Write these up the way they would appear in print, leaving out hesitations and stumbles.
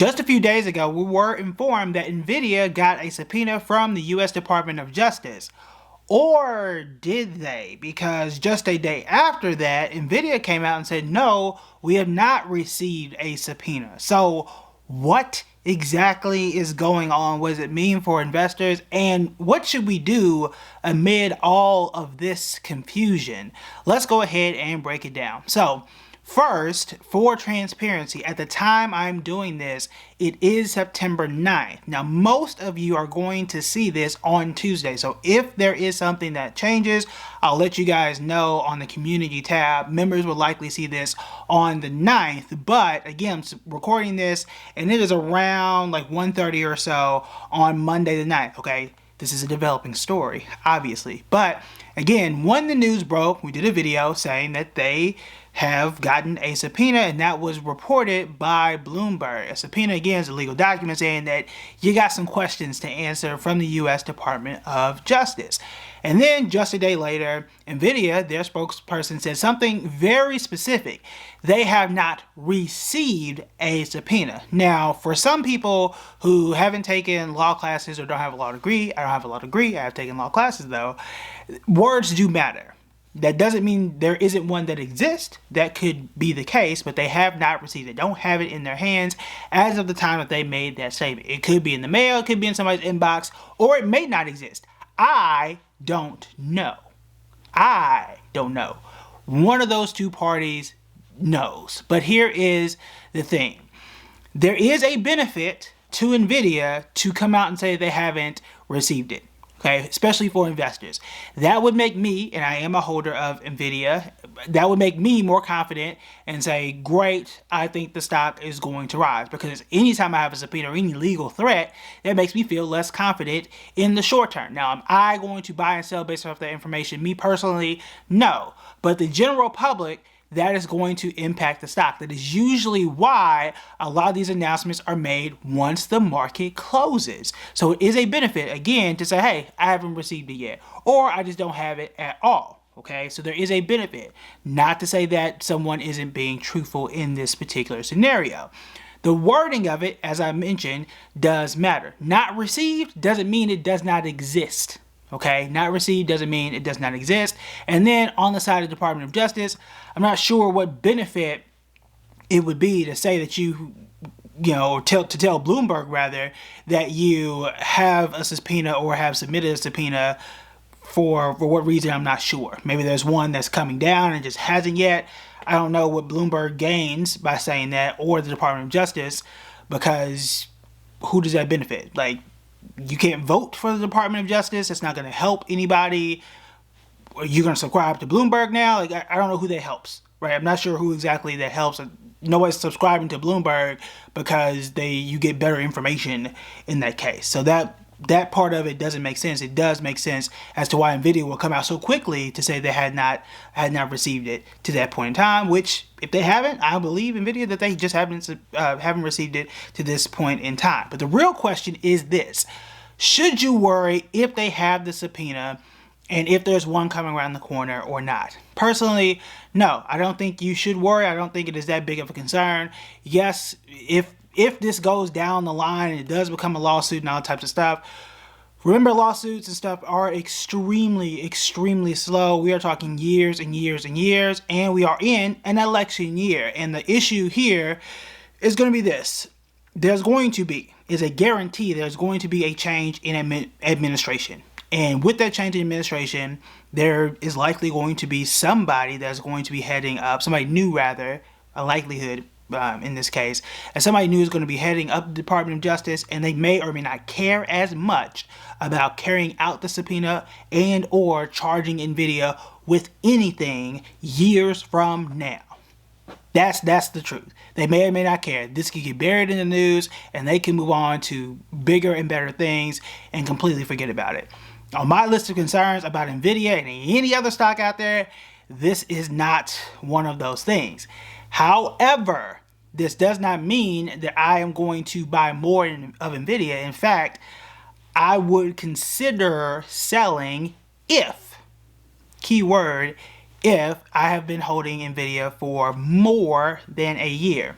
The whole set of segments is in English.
Just a few days ago, we were informed that Nvidia got a subpoena from the US Department of Justice. Or did they? Because just a day after that, Nvidia came out and said, no, we have not received a subpoena. So, what exactly is going on? What does it mean for investors? And what should we do amid all of this confusion? Let's go ahead and break it down. So, first, for transparency, at the time I'm doing this, it is September 9th. Now, most of you are going to see this on Tuesday. So if there is something that changes, I'll let you guys know on the community tab. Members will likely see this on the 9th. But again, I'm recording this and it is around like 1:30 or so on Monday the 9th, okay? This is a developing story, obviously. But again, when the news broke, we did a video saying that they have gotten a subpoena, and that was reported by Bloomberg. A subpoena, again, is a legal document saying that you got some questions to answer from the U.S. Department of Justice. And then just a day later, Nvidia, their spokesperson, said something very specific. They have not received a subpoena. Now, for some people who haven't taken law classes or don't have a law degree, I don't have a law degree, I have taken law classes though, words do matter. That doesn't mean there isn't one that exists. That could be the case, but they have not received it. Don't have it in their hands as of the time that they made that statement. It could be in the mail, it could be in somebody's inbox, or it may not exist. I don't know. I don't know. One of those two parties knows. But here is the thing. There is a benefit to Nvidia to come out and say they haven't received it. Okay, especially for investors. That would make me, and I am a holder of Nvidia, that would make me more confident and say, great, I think the stock is going to rise. Because anytime I have a subpoena or any legal threat, that makes me feel less confident in the short term. Now, am I going to buy and sell based off that information? Me personally, no. But the general public, that is going to impact the stock. That is usually why a lot of these announcements are made once the market closes. So it is a benefit, again, to say, hey, I haven't received it yet, or I just don't have it at all. Okay, so there is a benefit. Not to say that someone isn't being truthful in this particular scenario. The wording of it, as I mentioned, does matter. Not received doesn't mean it does not exist. Okay, not received doesn't mean it does not exist. And then on the side of the Department of Justice, I'm not sure what benefit it would be to say that you know, to tell Bloomberg rather that you have a subpoena or have submitted a subpoena for what reason, I'm not sure. Maybe there's one that's coming down and just hasn't yet. I don't know what Bloomberg gains by saying that, or the Department of Justice, because who does that benefit? Like, you can't vote for the Department of Justice. It's not going to help anybody. Are you going to subscribe to Bloomberg now? Like, I don't know who that helps, right? I'm not sure who exactly that helps. Nobody's subscribing to Bloomberg because you get better information in that case. So that part of it doesn't make sense. It does make sense as to why Nvidia will come out so quickly to say they had not received it to that point in time, which if they haven't, I believe Nvidia that they just haven't received it to this point in time. But the real question is this: should you worry if they have the subpoena and if there's one coming around the corner or not? Personally, no, I don't think you should worry. I don't think it is that big of a concern. Yes, if this goes down the line and it does become a lawsuit and all types of stuff, remember, lawsuits and stuff are extremely, extremely slow. We are talking years and years and years, and we are in an election year. And the issue here is going to be this. There's going to be a guarantee there's going to be a change in administration. And with that change in administration, there is likely going to be somebody that's going to be heading up, somebody new rather, a likelihood in this case, and somebody new is going to be heading up the Department of Justice, and they may or may not care as much about carrying out the subpoena and or charging Nvidia with anything years from now. That's the truth. They may or may not care. This could get buried in the news, and they can move on to bigger and better things and completely forget about it. On my list of concerns about Nvidia and any other stock out there, this is not one of those things. However, this does not mean that I am going to buy more of Nvidia. In fact, I would consider selling if, keyword, if I have been holding Nvidia for more than a year.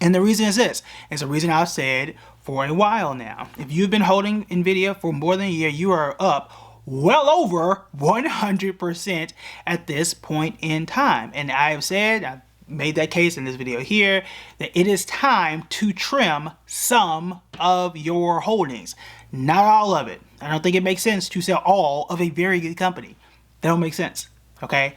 And the reason is this. It's a reason I've said for a while now. If you've been holding Nvidia for more than a year, you are up well over 100% at this point in time. And I have said, I've made that case in this video here, that it is time to trim some of your holdings. Not all of it. I don't think it makes sense to sell all of a very good company. That don't make sense, okay?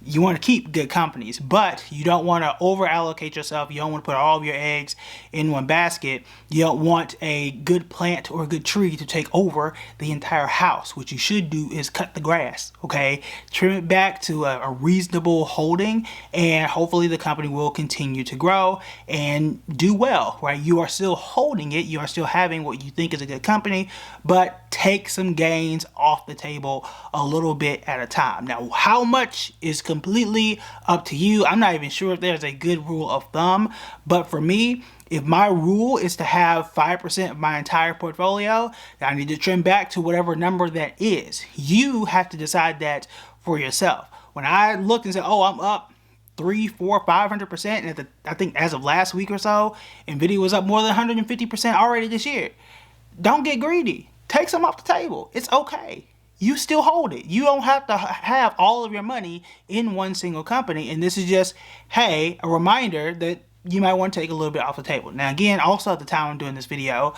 You want to keep good companies, but you don't want to over allocate yourself. You don't want to put all of your eggs in one basket. You don't want a good plant or a good tree to take over the entire house. What you should do is cut the grass, okay? Trim it back to a reasonable holding, and hopefully the company will continue to grow and do well, right? You are still holding it. You are still having what you think is a good company, but take some gains off the table a little bit at a time. Now, how much is completely up to you. I'm not even sure if there's a good rule of thumb, but for me, if my rule is to have 5% of my entire portfolio, I need to trim back to whatever number that is. You have to decide that for yourself. When I looked and said, oh, I'm up 3, 4, 500%, and I think as of last week or so, Nvidia was up more than 150% already this year. Don't get greedy. Take some off the table. It's okay. You still hold it. You don't have to have all of your money in one single company. And this is just, hey, a reminder that you might want to take a little bit off the table. Now, again, also at the time I'm doing this video,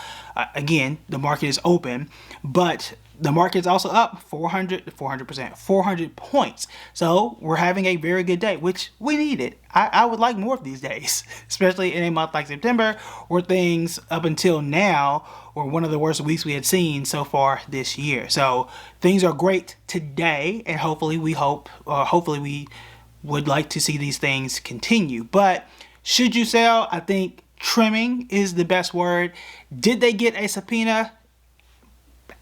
again, the market is open, but the market is also up 400 points. So we're having a very good day, which we needed. I would like more of these days, especially in a month like September, where things up until now were one of the worst weeks we had seen so far this year. So things are great today, and hopefully we would like to see these things continue. But should you sell? I think trimming is the best word. Did they get a subpoena?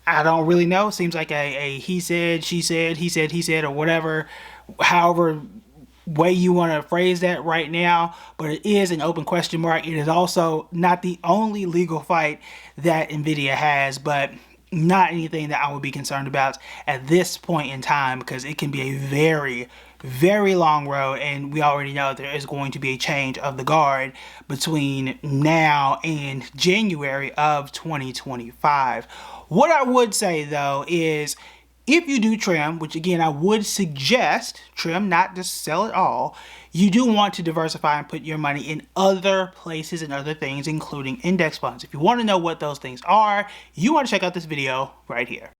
I don't really know. Seems like a he said, she said, he said, or whatever, however way you want to phrase that right now. But it is an open question mark. It is also not the only legal fight that Nvidia has, but not anything that I would be concerned about at this point in time, because it can be a very, very long road, and we already know there is going to be a change of the guard between now and January of 2025. What I would say though is, if you do trim, which again I would suggest trim, not just sell it all, you do want to diversify and put your money in other places and other things, including index funds. If you want to know what those things are, you want to check out this video right here.